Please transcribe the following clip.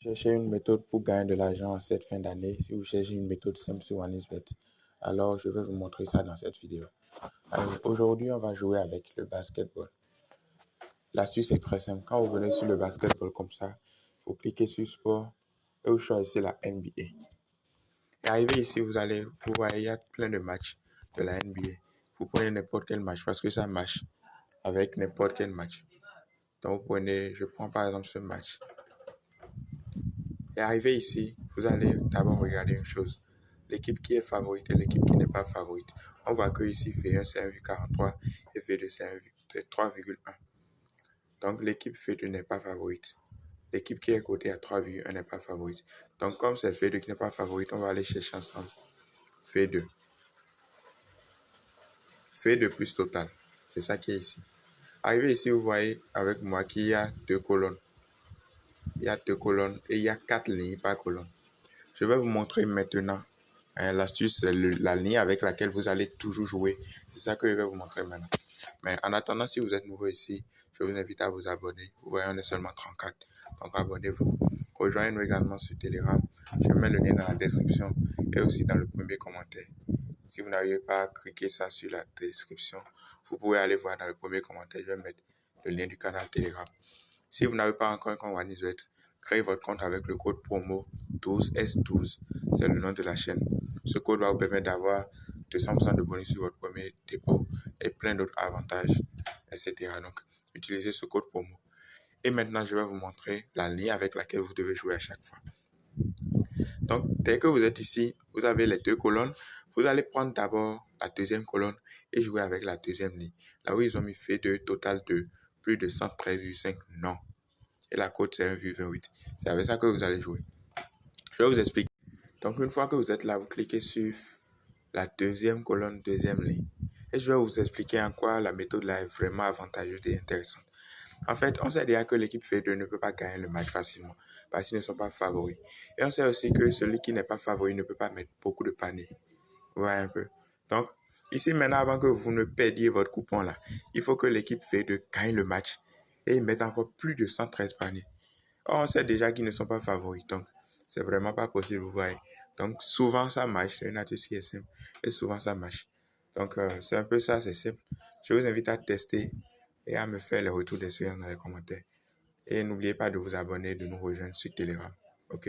Cherchez une méthode pour gagner de l'argent en cette fin d'année. Si vous cherchez une méthode simple sur OneXBet, alors je vais vous montrer ça dans cette vidéo. Aujourd'hui, on va jouer avec le basketball. L'astuce est très simple. Quand vous venez sur le basketball comme ça, vous cliquez sur sport et vous choisissez la NBA. Et arrivé ici, vous voyez, il y a plein de matchs de la NBA. Vous prenez n'importe quel match parce que ça marche avec n'importe quel match. Donc, je prends par exemple ce match. Et arrivé ici, vous allez d'abord regarder une chose. L'équipe qui est favorite et l'équipe qui n'est pas favorite. On voit que ici, V1 c'est 1,43 et V2 c'est 3,1. Donc l'équipe V2 n'est pas favorite. L'équipe qui est cotée à 3,1 n'est pas favorite. Donc comme c'est V2 qui n'est pas favorite, on va aller chercher ensemble V2. V2 plus total. C'est ça qui est ici. Arrivé ici, vous voyez avec moi qu'il y a deux colonnes. Il y a deux colonnes et il y a 4 lignes par colonne. Je vais vous montrer maintenant. L'astuce, c'est la ligne avec laquelle vous allez toujours jouer. C'est ça que je vais vous montrer maintenant. Mais en attendant, si vous êtes nouveau ici, je vous invite à vous abonner. Vous voyez, on est seulement 34. Donc abonnez-vous. Rejoignez-nous également sur Telegram. Je mets le lien dans la description et aussi dans le premier commentaire. Si vous n'arrivez pas à cliquer ça sur la description, vous pouvez aller voir dans le premier commentaire. Je vais mettre le lien du canal Telegram. Si vous n'avez pas encore un compte OneXBet, créez votre compte avec le code promo 12S12. C'est le nom de la chaîne. Ce code va vous permettre d'avoir 200% de bonus sur votre premier dépôt et plein d'autres avantages, etc. Donc, utilisez ce code promo. Et maintenant, je vais vous montrer la ligne avec laquelle vous devez jouer à chaque fois. Donc, dès que vous êtes ici, vous avez les deux colonnes. Vous allez prendre d'abord la deuxième colonne et jouer avec la deuxième ligne. Là où ils ont mis fait total de plus de 113,5, non. Et la cote, c'est 1,28. C'est avec ça que vous allez jouer. Je vais vous expliquer. Donc, une fois que vous êtes là, vous cliquez sur la deuxième colonne, deuxième ligne. Et je vais vous expliquer en quoi la méthode là est vraiment avantageuse et intéressante. En fait, on sait déjà que l'équipe V2 ne peut pas gagner le match facilement parce qu'ils ne sont pas favoris. Et on sait aussi que celui qui n'est pas favori ne peut pas mettre beaucoup de paniers. Vous voyez un peu. Donc, ici maintenant, avant que vous ne perdiez votre coupon là, il faut que l'équipe V2 gagne le match et mette encore plus de 113 paniers. Or, on sait déjà qu'ils ne sont pas favoris. Donc, c'est vraiment pas possible, vous voyez. Donc, souvent ça marche. C'est une astuce qui est simple. Et souvent ça marche. Donc, c'est un peu ça, c'est simple. Je vous invite à tester et à me faire les retours d'expérience dans les commentaires. Et n'oubliez pas de vous abonner, de nous rejoindre sur Telegram. OK?